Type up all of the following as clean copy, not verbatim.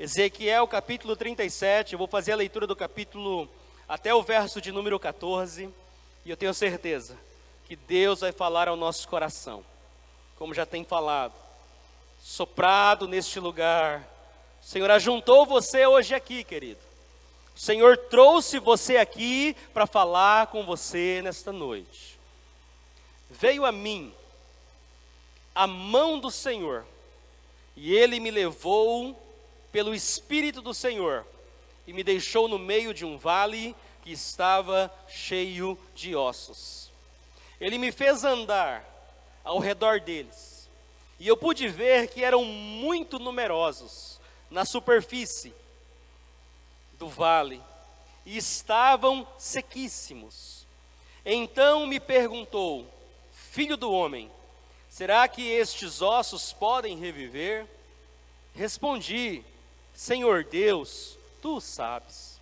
Ezequiel capítulo 37, eu vou fazer a leitura do capítulo até o verso de número 14, e eu tenho certeza que Deus vai falar ao nosso coração, como já tem falado, soprado neste lugar. O Senhor ajuntou você hoje aqui, querido. O Senhor trouxe você aqui para falar com você nesta noite. Veio a mim a mão do Senhor, e Ele me levou pelo Espírito do Senhor, e me deixou no meio de um vale que estava cheio de ossos. Ele me fez andar ao redor deles, e eu pude ver que eram muito numerosos na superfície do vale, e estavam sequíssimos. Então me perguntou: filho do homem, será que estes ossos podem reviver? Respondi: Senhor Deus, tu sabes.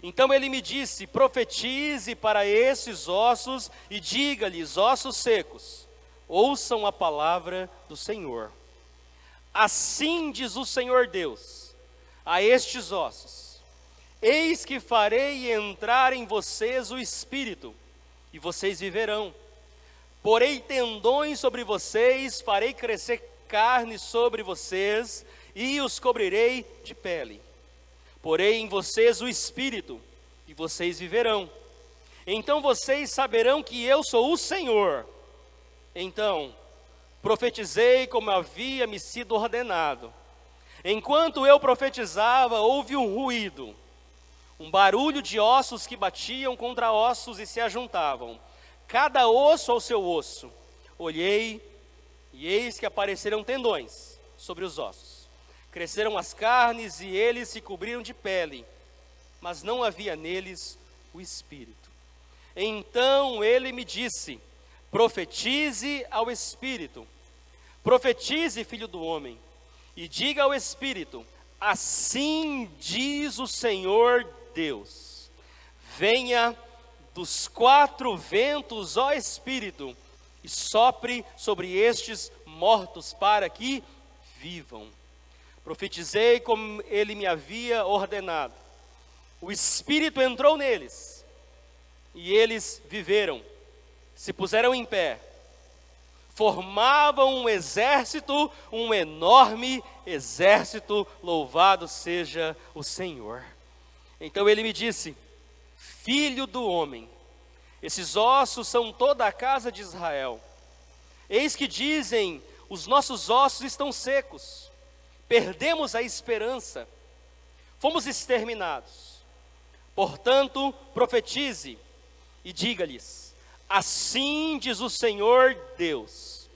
Então ele me disse: profetize para esses ossos e diga-lhes: ossos secos, ouçam a palavra do Senhor. Assim diz o Senhor Deus a estes ossos: eis que farei entrar em vocês o Espírito, e vocês viverão. Porei tendões sobre vocês, farei crescer carne sobre vocês, e os cobrirei de pele. Porei em vocês o Espírito, e vocês viverão. Então vocês saberão que eu sou o Senhor. Então profetizei como havia me sido ordenado. Enquanto eu profetizava, houve um ruído, um barulho de ossos que batiam contra ossos e se ajuntavam, cada osso ao seu osso. Olhei, e eis que apareceram tendões sobre os ossos. Cresceram as carnes, e eles se cobriram de pele, mas não havia neles o Espírito. Então ele me disse: profetize ao Espírito. Profetize, filho do homem, e diga ao Espírito: assim diz o Senhor Deus: venha dos quatro ventos, ó Espírito, e sopre sobre estes mortos para que vivam. Profetizei como ele me havia ordenado. O Espírito entrou neles, e eles viveram, se puseram em pé, formavam um exército, um enorme exército, louvado seja o Senhor. Então ele me disse: filho do homem, esses ossos são toda a casa de Israel. Eis que dizem: os nossos ossos estão secos, perdemos a esperança, fomos exterminados. Portanto, profetize e diga-lhes: assim diz o Senhor Deus: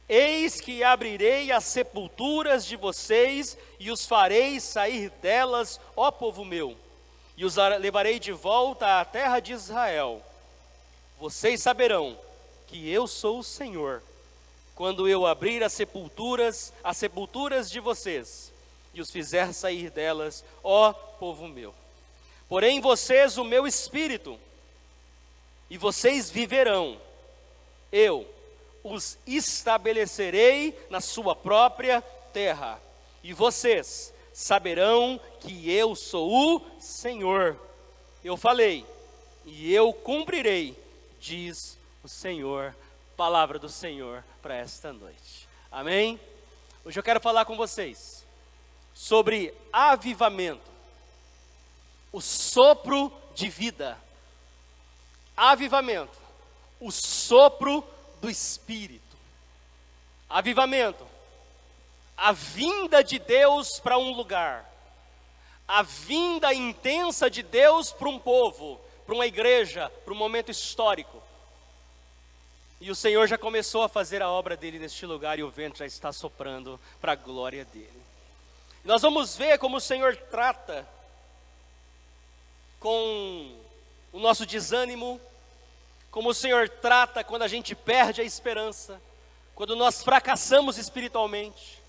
eis que abrirei as sepulturas de vocês e os farei sair delas, ó povo meu, e os levarei de volta à terra de Israel. Vocês saberão que eu sou o Senhor, quando eu abrir as sepulturas de vocês, e os fizer sair delas, ó povo meu. Porém em vocês o meu Espírito, e vocês viverão. Eu os estabelecerei na sua própria terra, e vocês saberão que eu sou o Senhor. Eu falei, e eu cumprirei, diz o Senhor. Palavra do Senhor para esta noite. Amém? Hoje eu quero falar com vocês sobre avivamento, o sopro de vida. Avivamento, o sopro do Espírito. Avivamento, a vinda de Deus para um lugar, a vinda intensa de Deus para um povo, para uma igreja, para um momento histórico. E o Senhor já começou a fazer a obra dele neste lugar, e o vento já está soprando para a glória dele. Nós vamos ver como o Senhor trata com o nosso desânimo, como o Senhor trata quando a gente perde a esperança, quando nós fracassamos espiritualmente,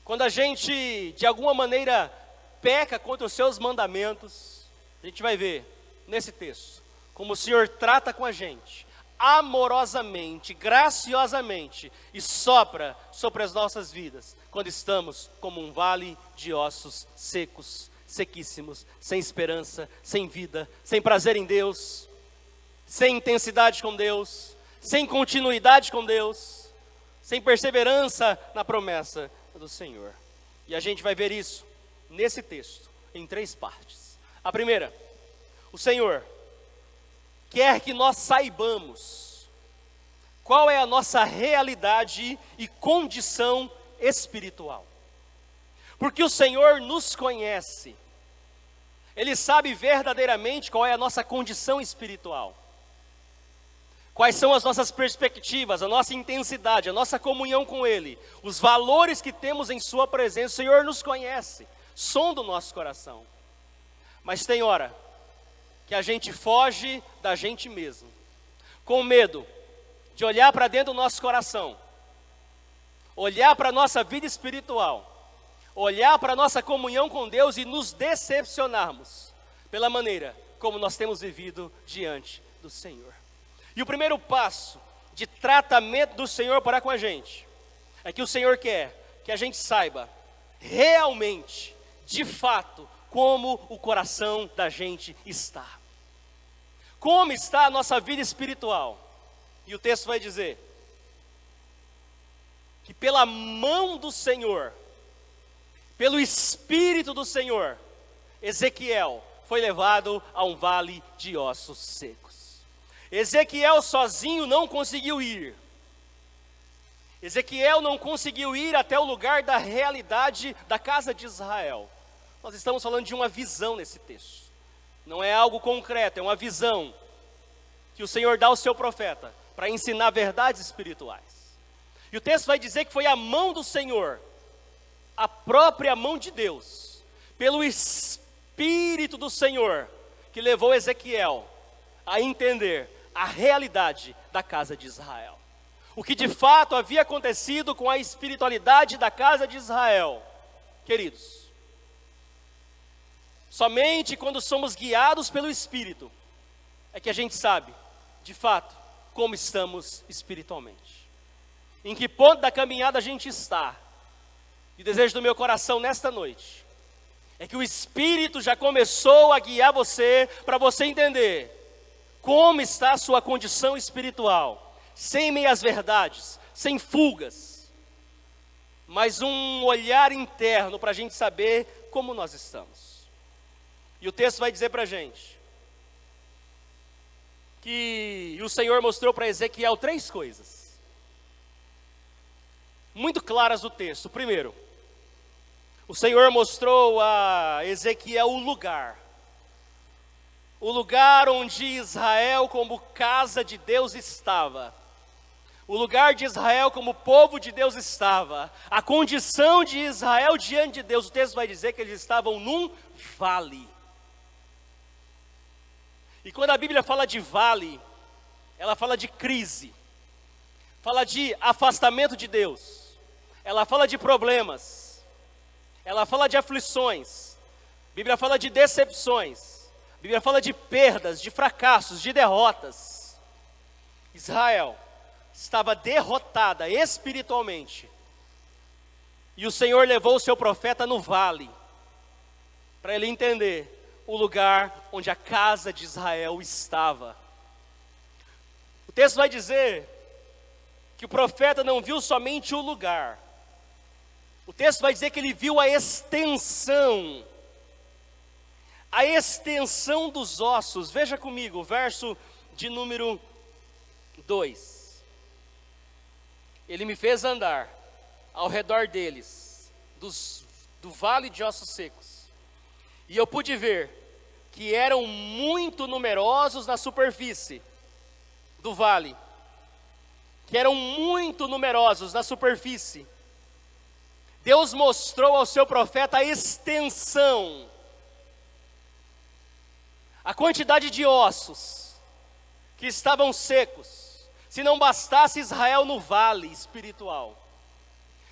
quando a gente de alguma maneira peca contra os seus mandamentos. A gente vai ver nesse texto como o Senhor trata com a gente, amorosamente, graciosamente, e sopra sobre as nossas vidas, quando estamos como um vale de ossos secos, sequíssimos, sem esperança, sem vida, sem prazer em Deus, sem intensidade com Deus, sem continuidade com Deus, sem perseverança na promessa do Senhor. E a gente vai ver isso nesse texto, em 3 partes. A primeira, o Senhor quer que nós saibamos qual é a nossa realidade e condição espiritual. Porque o Senhor nos conhece, Ele sabe verdadeiramente qual é a nossa condição espiritual. Quais são as nossas perspectivas, a nossa intensidade, a nossa comunhão com Ele, os valores que temos em Sua presença. O Senhor nos conhece, sonda o nosso coração. Mas tem hora que a gente foge da gente mesmo, com medo de olhar para dentro do nosso coração, olhar para a nossa vida espiritual, olhar para a nossa comunhão com Deus e nos decepcionarmos pela maneira como nós temos vivido diante do Senhor. E o primeiro passo de tratamento do Senhor para com a gente é que o Senhor quer que a gente saiba realmente, de fato, como o coração da gente está. Como está a nossa vida espiritual? E o texto vai dizer que pela mão do Senhor, pelo Espírito do Senhor, Ezequiel foi levado a um vale de ossos secos. Ezequiel sozinho não conseguiu ir. Ezequiel não conseguiu ir até o lugar da realidade da casa de Israel. Nós estamos falando de uma visão nesse texto. Não é algo concreto, é uma visão que o Senhor dá ao seu profeta para ensinar verdades espirituais. E o texto vai dizer que foi a mão do Senhor, a própria mão de Deus, pelo Espírito do Senhor, que levou Ezequiel a entender a realidade da casa de Israel. O que de fato havia acontecido com a espiritualidade da casa de Israel. Queridos, somente quando somos guiados pelo Espírito é que a gente sabe, de fato, como estamos espiritualmente. Em que ponto da caminhada a gente está. E o desejo do meu coração nesta noite é que o Espírito já começou a guiar você, para você entender como está a sua condição espiritual, sem meias verdades, sem fugas, mas um olhar interno para a gente saber como nós estamos. E o texto vai dizer para a gente que o Senhor mostrou para Ezequiel 3 coisas muito claras do texto. Primeiro, o Senhor mostrou a Ezequiel o lugar onde Israel como casa de Deus estava, o lugar de Israel como povo de Deus estava, a condição de Israel diante de Deus. O texto vai dizer que eles estavam num vale. E quando a Bíblia fala de vale, ela fala de crise, fala de afastamento de Deus, ela fala de problemas, ela fala de aflições, a Bíblia fala de decepções, a Bíblia fala de perdas, de fracassos, de derrotas. Israel estava derrotada espiritualmente, e o Senhor levou o seu profeta no vale, para ele entender o lugar onde a casa de Israel estava. O texto vai dizer que o profeta não viu somente o lugar, o texto vai dizer que ele viu a extensão dos ossos. Veja comigo o verso de número 2. Ele me fez andar ao redor deles, do vale de ossos secos, e eu pude ver que eram muito numerosos na superfície do vale, Deus mostrou ao seu profeta a extensão, a quantidade de ossos que estavam secos. Se não bastasse Israel no vale espiritual,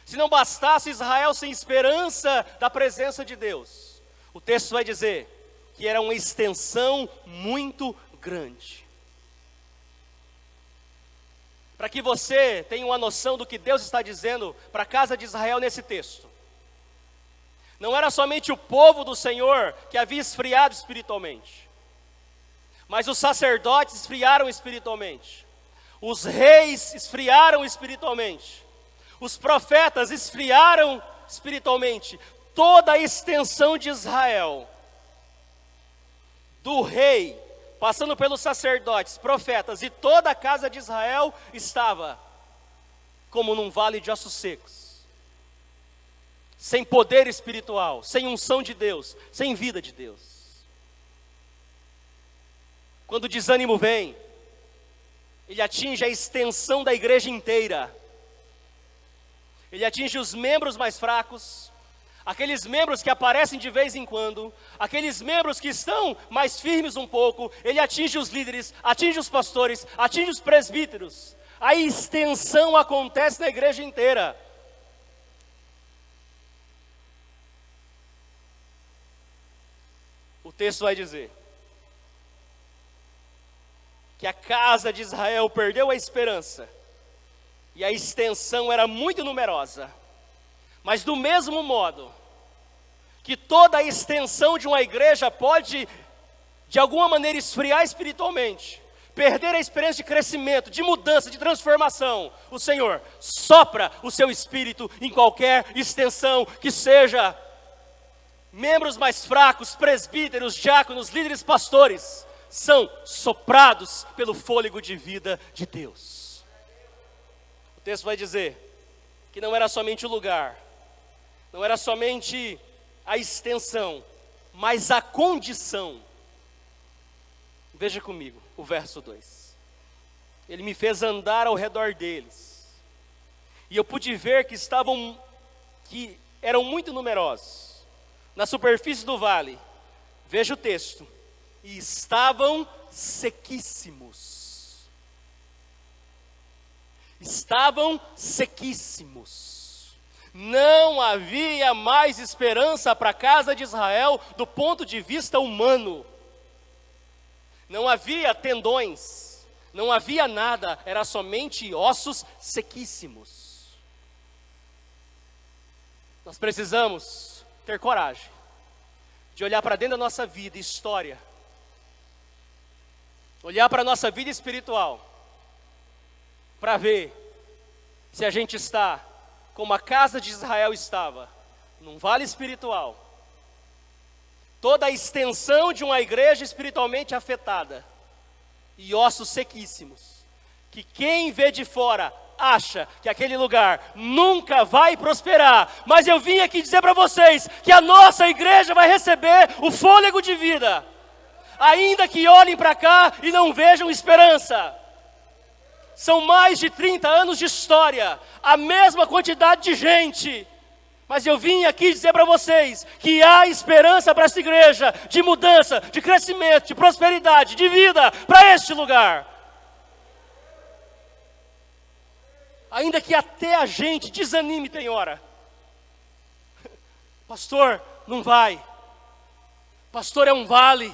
se não bastasse Israel sem esperança da presença de Deus, o texto vai dizer que era uma extensão muito grande. para que você tenha uma noção do que Deus está dizendo para a casa de Israel nesse texto. Não era somente o povo do Senhor que havia esfriado espiritualmente, mas os sacerdotes esfriaram espiritualmente, os reis esfriaram espiritualmente, os profetas esfriaram espiritualmente. Toda a extensão de Israel, do rei, passando pelos sacerdotes, profetas e toda a casa de Israel, estava como num vale de ossos secos, sem poder espiritual, sem unção de Deus, sem vida de Deus. Quando o desânimo vem, ele atinge a extensão da igreja inteira. Ele atinge os membros mais fracos, aqueles membros que aparecem de vez em quando, aqueles membros que estão mais firmes um pouco. Ele atinge os líderes, atinge os pastores, atinge os presbíteros. A extensão acontece na igreja inteira. O texto vai dizer que a casa de Israel perdeu a esperança, e a extensão era muito numerosa. Mas do mesmo modo que toda a extensão de uma igreja pode, de alguma maneira, esfriar espiritualmente, perder a experiência de crescimento, de mudança, de transformação, o Senhor sopra o seu espírito em qualquer extensão que seja. Membros mais fracos, presbíteros, diáconos, líderes, pastores, são soprados pelo fôlego de vida de Deus. O texto vai dizer que não era somente o lugar, não era somente a extensão, mas a condição. Veja comigo o verso 2. Ele me fez andar ao redor deles, e eu pude ver que eram muito numerosos na superfície do vale. Veja o texto: e estavam sequíssimos. Estavam sequíssimos. Não havia mais esperança para a casa de Israel do ponto de vista humano. Não havia tendões, não havia nada, era somente ossos sequíssimos. Nós precisamos ter coragem de olhar para dentro da nossa vida, história, olhar para a nossa vida espiritual, para ver se a gente está como a casa de Israel estava, num vale espiritual, toda a extensão de uma igreja espiritualmente afetada, e ossos sequíssimos, que quem vê de fora acha que aquele lugar nunca vai prosperar. Mas eu vim aqui dizer para vocês que a nossa igreja vai receber o fôlego de vida, ainda que olhem para cá e não vejam esperança. São mais de 30 anos de história, a mesma quantidade de gente, mas eu vim aqui dizer para vocês que há esperança para essa igreja, de mudança, de crescimento, de prosperidade, de vida para este lugar. Ainda que até a gente desanime tem hora. Pastor, não vai. Pastor, é um vale.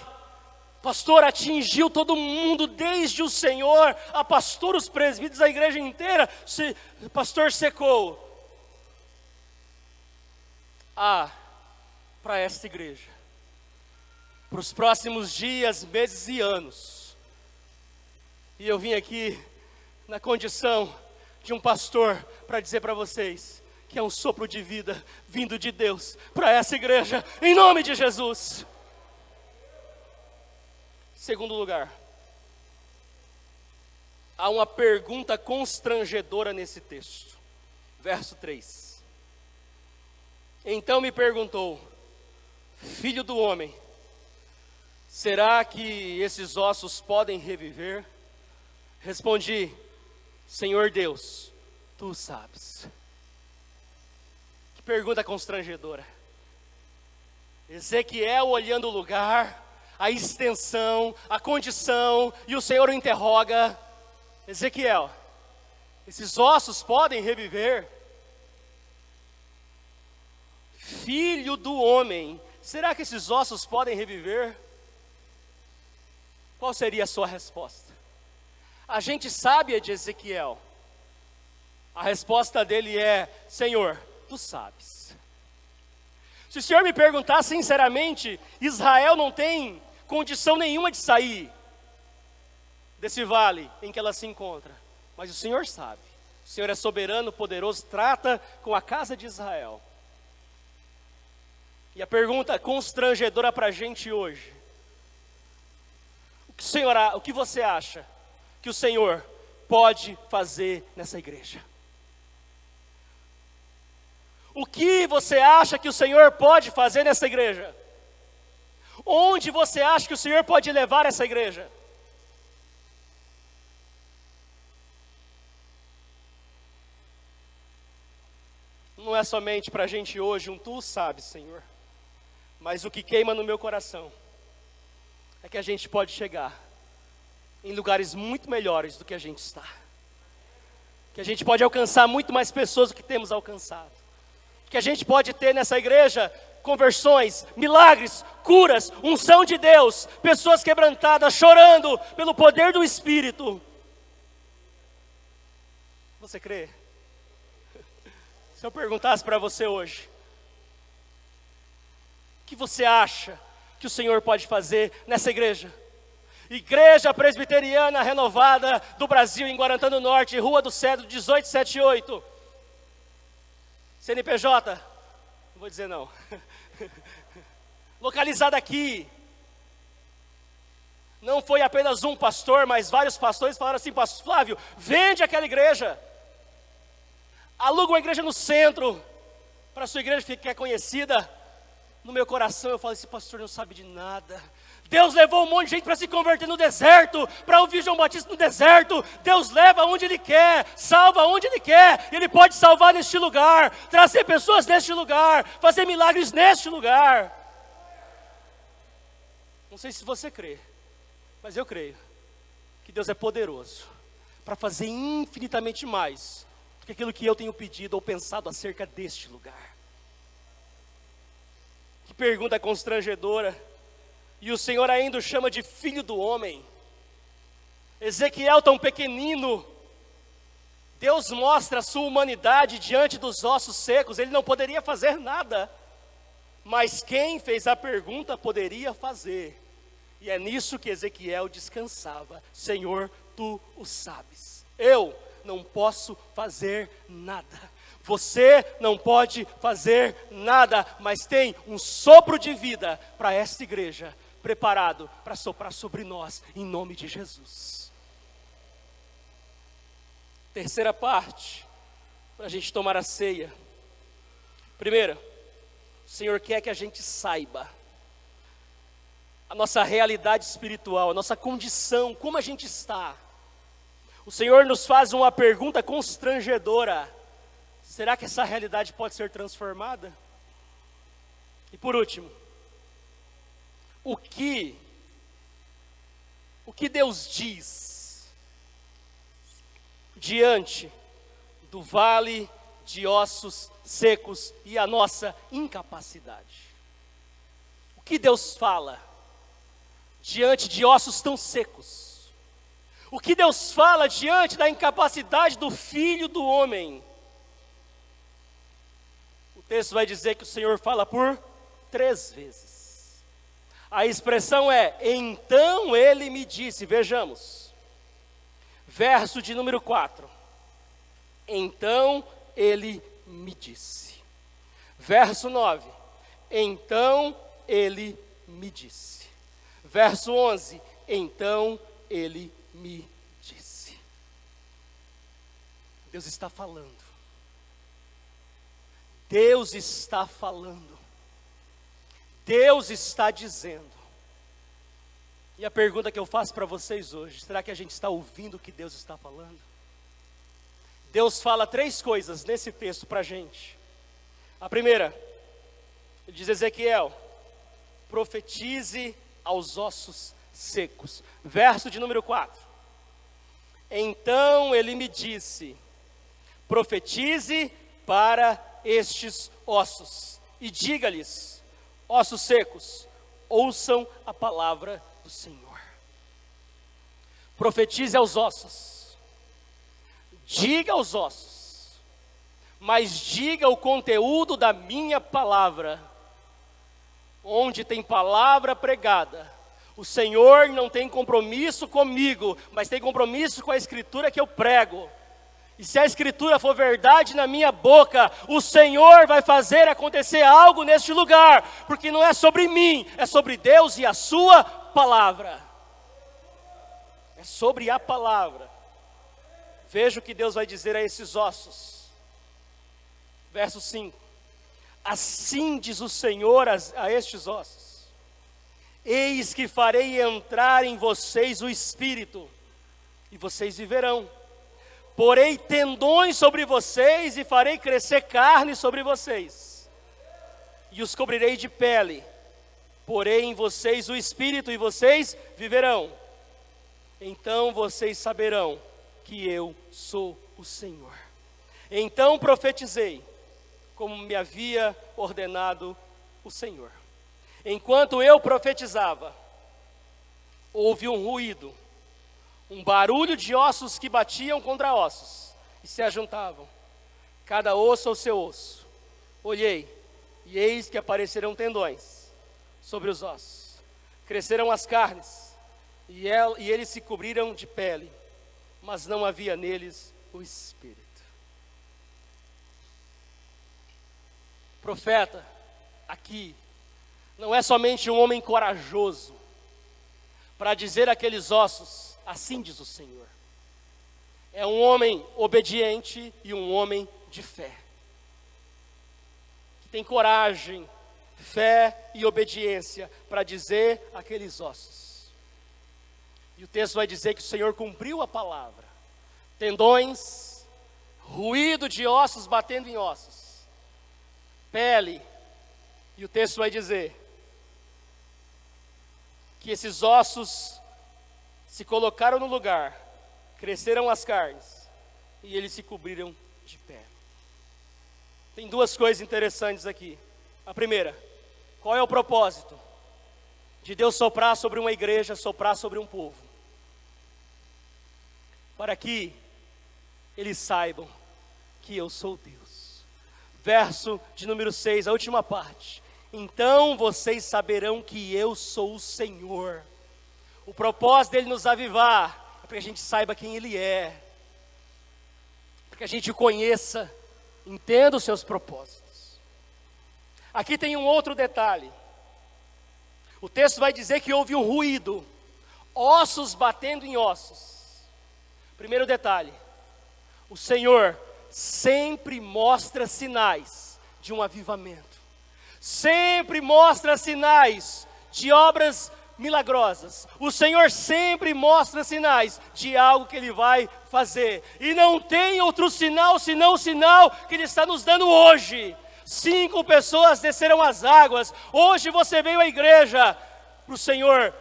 Pastor, atingiu todo mundo, desde o Senhor, a pastor, os presbíteros, a igreja inteira. Pastor, secou. Para esta igreja, para os próximos dias, meses e anos. E eu vim aqui na condição de um pastor para dizer para vocês que é um sopro de vida vindo de Deus para essa igreja, em nome de Jesus. Segundo lugar, há uma pergunta constrangedora nesse texto, verso 3. Então me perguntou: filho do homem, será que esses ossos podem reviver? Respondi: Senhor Deus, tu sabes. Que pergunta constrangedora. Ezequiel olhando o lugar, a extensão, a condição, e o Senhor o interroga: Ezequiel, esses ossos podem reviver? Filho do homem, será que esses ossos podem reviver? Qual seria a sua resposta? A gente sabe de Ezequiel A resposta dele é: Senhor, tu sabes. Se o Senhor me perguntar sinceramente, Israel não tem condição nenhuma de sair desse vale em que ela se encontra, mas o Senhor sabe. O Senhor é soberano, poderoso, trata com a casa de Israel. E a pergunta constrangedora para a gente hoje: o que você acha que o Senhor pode fazer nessa igreja? O que você acha que o Senhor pode fazer nessa igreja? Onde você acha que o Senhor pode levar essa igreja? Não é somente para a gente hoje tu sabes, Senhor. Mas o que queima no meu coração é que a gente pode chegar em lugares muito melhores do que a gente está. Que a gente pode alcançar muito mais pessoas do que temos alcançado. Que a gente pode ter nessa igreja conversões, milagres, curas, unção de Deus, pessoas quebrantadas, chorando pelo poder do Espírito. Você crê? Se eu perguntasse para você hoje, o que você acha que o Senhor pode fazer nessa igreja? Igreja Presbiteriana Renovada do Brasil, em Guarantã do Norte, Rua do Cedro, 1878. CNPJ, não vou dizer não. Localizada aqui. Não foi apenas um pastor, mas vários pastores falaram assim: Pastor Flávio, vende aquela igreja. Aluga uma igreja no centro, para a sua igreja ficar conhecida. No meu coração eu falo: esse pastor não sabe de nada. Deus levou um monte de gente para se converter no deserto, para ouvir João Batista no deserto. Deus leva onde Ele quer, salva onde Ele quer. Ele pode salvar neste lugar, trazer pessoas neste lugar, fazer milagres neste lugar. Não sei se você crê, mas eu creio que Deus é poderoso para fazer infinitamente mais do que aquilo que eu tenho pedido ou pensado acerca deste lugar. Que pergunta constrangedora. E o Senhor ainda o chama de filho do homem. Ezequiel tão pequenino, Deus mostra a sua humanidade diante dos ossos secos. Ele não poderia fazer nada, mas quem fez a pergunta poderia fazer. E é nisso que Ezequiel descansava: Senhor, tu o sabes. Eu não posso fazer nada. Você não pode fazer nada, mas tem um sopro de vida para esta igreja, preparado para soprar sobre nós, em nome de Jesus. Terceira parte, para a gente tomar a ceia. Primeiro, o Senhor quer que a gente saiba a nossa realidade espiritual, a nossa condição, como a gente está. O Senhor nos faz uma pergunta constrangedora: será que essa realidade pode ser transformada? E por último, o que Deus diz diante do vale de ossos secos e a nossa incapacidade? O que Deus fala diante de ossos tão secos? O que Deus fala diante da incapacidade do Filho do Homem? O texto vai dizer que o Senhor fala por 3 vezes. A expressão é: então ele me disse. Vejamos, verso de número 4. Então ele me disse. Verso 9. Então ele me disse. Verso 11. Então ele me disse. Deus está falando. Deus está falando. Deus está dizendo. E a pergunta que eu faço para vocês hoje: será que a gente está ouvindo o que Deus está falando? Deus fala 3 coisas nesse texto para a gente. A primeira, ele diz: Ezequiel, profetize aos ossos secos. Verso de número 4. Então ele me disse: profetize para estes ossos e diga-lhes: ossos secos, ouçam a palavra do Senhor. Profetize aos ossos, diga aos ossos, mas diga o conteúdo da minha palavra. Onde tem palavra pregada, o Senhor não tem compromisso comigo, mas tem compromisso com a Escritura que eu prego. E se a Escritura for verdade na minha boca, o Senhor vai fazer acontecer algo neste lugar, porque não é sobre mim, é sobre Deus e a sua palavra. É sobre a palavra. Veja o que Deus vai dizer a esses ossos. Verso 5. Assim diz o Senhor a estes ossos: eis que farei entrar em vocês o Espírito, e vocês viverão. Porei tendões sobre vocês e farei crescer carne sobre vocês, e os cobrirei de pele. Porei em vocês o Espírito e vocês viverão. Então vocês saberão que eu sou o Senhor. Então profetizei, como me havia ordenado o Senhor. Enquanto eu profetizava, houve um ruído, um barulho de ossos que batiam contra ossos e se ajuntavam, cada osso ao seu osso. Olhei, e eis que apareceram tendões sobre os ossos, cresceram as carnes, e eles se cobriram de pele, mas não havia neles o Espírito. Profeta, aqui, não é somente um homem corajoso para dizer àqueles ossos: assim diz o Senhor. É um homem obediente e um homem de fé, que tem coragem, fé e obediência para dizer àqueles ossos. E o texto vai dizer que o Senhor cumpriu a palavra. Tendões, ruído de ossos batendo em ossos, pele, e o texto vai dizer que esses ossos se colocaram no lugar, cresceram as carnes, e eles se cobriram de pele. Tem duas coisas interessantes aqui. A primeira, qual é o propósito de Deus soprar sobre uma igreja, soprar sobre um povo? Para que eles saibam que eu sou Deus. Verso de número 6, a última parte. Então vocês saberão que eu sou o Senhor. O propósito dele nos avivar é para que a gente saiba quem ele é, para que a gente o conheça, entenda os seus propósitos. Aqui tem um outro detalhe. O texto vai dizer que houve um ruído, ossos batendo em ossos. Primeiro detalhe: o Senhor sempre mostra sinais de um avivamento, sempre mostra sinais de obras milagrosas. O Senhor sempre mostra sinais de algo que Ele vai fazer, e não tem outro sinal senão o sinal que Ele está nos dando hoje. 5 pessoas desceram as águas. Hoje você veio à igreja para o Senhor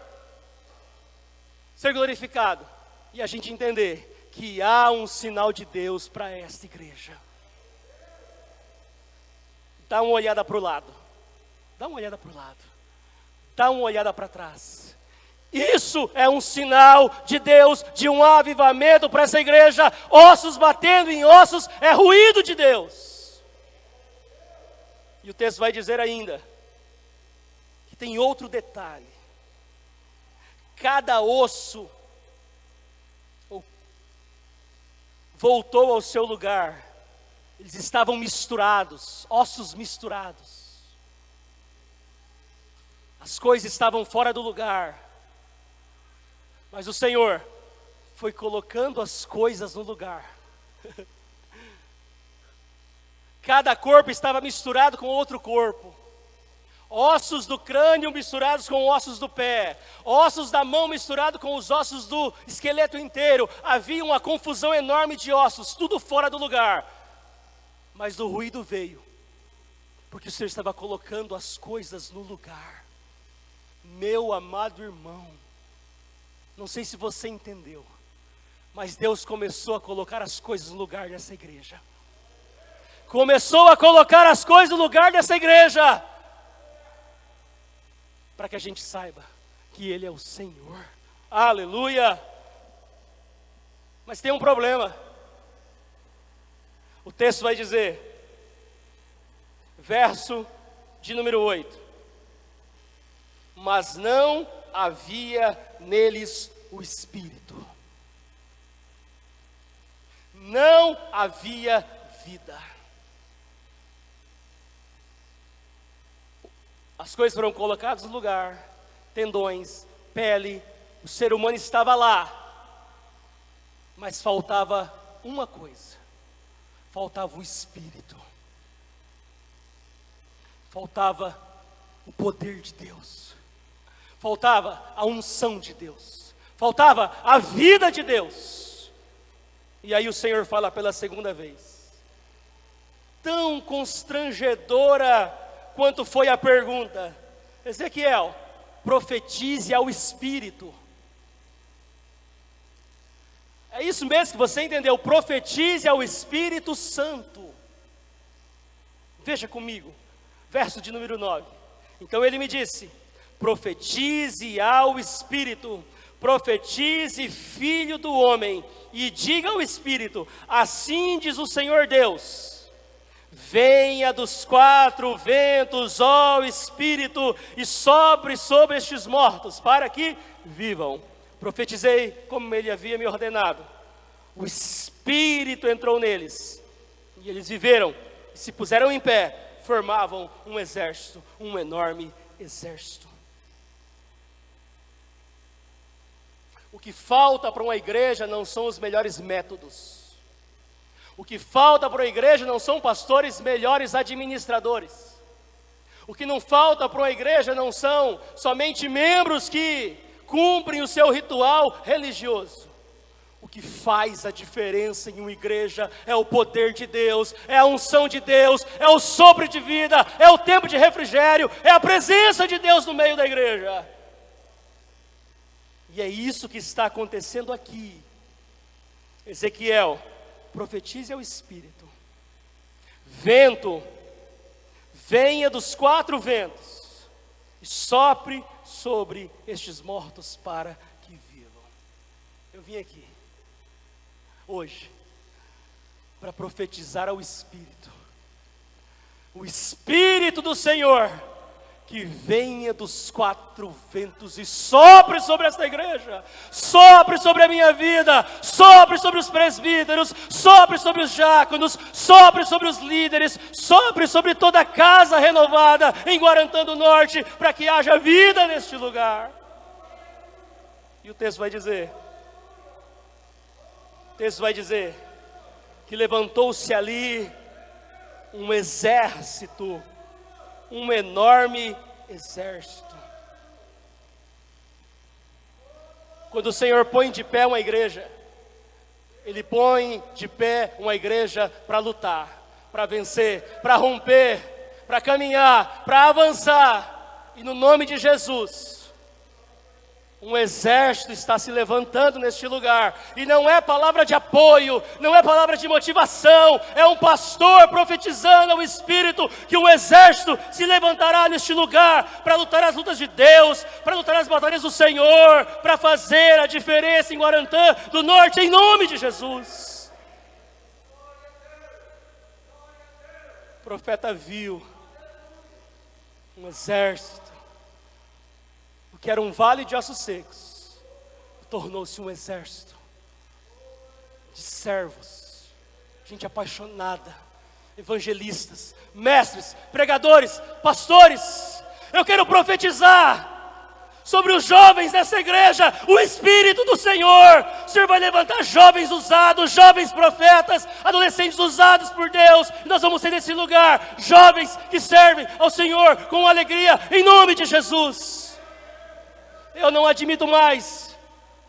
ser glorificado e a gente entender que há um sinal de Deus para esta igreja. Dá uma olhada para o lado, dá uma olhada para o lado, dá uma olhada para trás. Isso é um sinal de Deus, de um avivamento para essa igreja. Ossos batendo em ossos é ruído de Deus. E o texto vai dizer ainda que tem outro detalhe: cada osso voltou ao seu lugar. Eles estavam misturados, ossos misturados. As coisas estavam fora do lugar, mas o Senhor foi colocando as coisas no lugar. Cada corpo estava misturado com outro corpo. Ossos do crânio misturados com ossos do pé, ossos da mão misturados com os ossos do esqueleto inteiro. Havia uma confusão enorme de ossos, tudo fora do lugar. Mas o ruído veio, porque o Senhor estava colocando as coisas no lugar. Meu amado irmão, não sei se você entendeu, mas Deus começou a colocar as coisas no lugar dessa igreja. Começou a colocar as coisas no lugar dessa igreja, para que a gente saiba que Ele é o Senhor. Aleluia! Mas tem um problema. O texto vai dizer verso de número 8. Mas não havia neles o Espírito. Não havia vida. As coisas foram colocadas no lugar, tendões, pele, o ser humano estava lá, mas faltava uma coisa, faltava o Espírito, faltava o poder de Deus, faltava a unção de Deus, faltava a vida de Deus. E aí o Senhor fala pela segunda vez, tão constrangedora quanto foi a pergunta: Ezequiel, profetize ao Espírito. É isso mesmo que você entendeu, profetize ao Espírito Santo. Veja comigo, verso de número 9. Então ele me disse: profetize ao Espírito, profetize, filho do homem, e diga ao Espírito, assim diz o Senhor Deus: venha dos quatro ventos, ó Espírito, e sobre estes mortos, para que vivam. Profetizei como ele havia me ordenado. O Espírito entrou neles, e eles viveram, e se puseram em pé, formavam um exército, um enorme exército. O que falta para uma igreja não são os melhores métodos. O que falta para uma igreja não são pastores melhores administradores. O que não falta para uma igreja não são somente membros que cumprem o seu ritual religioso. O que faz a diferença em uma igreja é o poder de Deus, é a unção de Deus, é o sopro de vida, é o tempo de refrigério, é a presença de Deus no meio da igreja. E é isso que está acontecendo aqui. Ezequiel, profetize ao Espírito: vento, venha dos quatro ventos, e sopre sobre estes mortos para que vivam. Eu vim aqui hoje para profetizar ao Espírito, o Espírito do Senhor, que venha dos quatro ventos e sopre sobre esta igreja, sopre sobre a minha vida, sopre sobre os presbíteros, sopre sobre os diáconos, sopre sobre os líderes, sopre sobre toda a casa renovada em Guarantã do Norte, para que haja vida neste lugar. E o texto vai dizer, que levantou-se ali um exército, um enorme exército. Quando o Senhor põe de pé uma igreja, Ele põe de pé uma igreja para lutar, para vencer, para romper, para caminhar, para avançar. E no nome de Jesus, um exército está se levantando neste lugar, e não é palavra de apoio, não é palavra de motivação, é um pastor profetizando ao Espírito que um exército se levantará neste lugar, para lutar as lutas de Deus, para lutar as batalhas do Senhor, para fazer a diferença em Guarantã do Norte, em nome de Jesus. O profeta viu um exército, que era um vale de ossos secos, tornou-se um exército de servos, gente apaixonada, evangelistas, mestres, pregadores, pastores. Eu quero profetizar sobre os jovens dessa igreja, o Espírito do Senhor. O Senhor vai levantar jovens usados, jovens profetas, adolescentes usados por Deus, e nós vamos ser nesse lugar, jovens que servem ao Senhor com alegria, em nome de Jesus. Eu não admito mais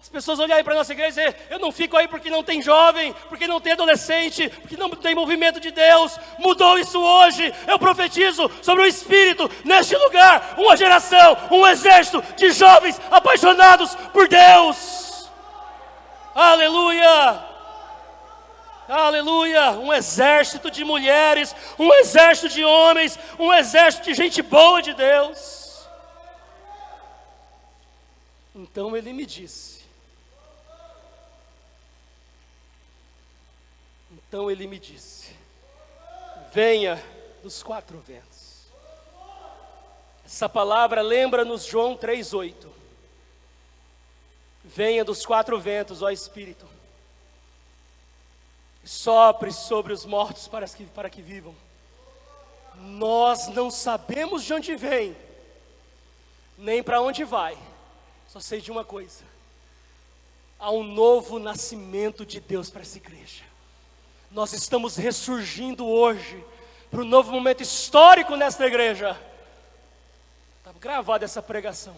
as pessoas olharem para a nossa igreja e dizer: eu não fico aí porque não tem jovem, porque não tem adolescente, porque não tem movimento de Deus. Mudou isso hoje. Eu profetizo sobre o Espírito neste lugar, uma geração, um exército de jovens apaixonados por Deus. Aleluia, aleluia. Um exército de mulheres, um exército de homens, um exército de gente boa de Deus. Então ele me disse, venha dos quatro ventos. Essa palavra lembra-nos João 3,8. Venha dos quatro ventos, ó Espírito, sopre sobre os mortos para que vivam. Nós não sabemos de onde vem, nem para onde vai. Só sei de uma coisa: há um novo nascimento de Deus para essa igreja. Nós estamos ressurgindo hoje para um novo momento histórico nesta igreja. Está gravada essa pregação.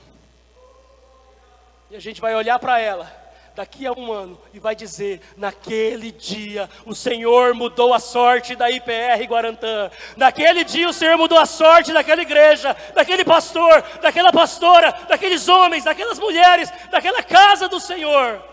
E a gente vai olhar para ela daqui a um ano e vai dizer: naquele dia o Senhor mudou a sorte da IPR Guarantã. Naquele dia o Senhor mudou a sorte daquela igreja, daquele pastor, daquela pastora, daqueles homens, daquelas mulheres, daquela casa do Senhor.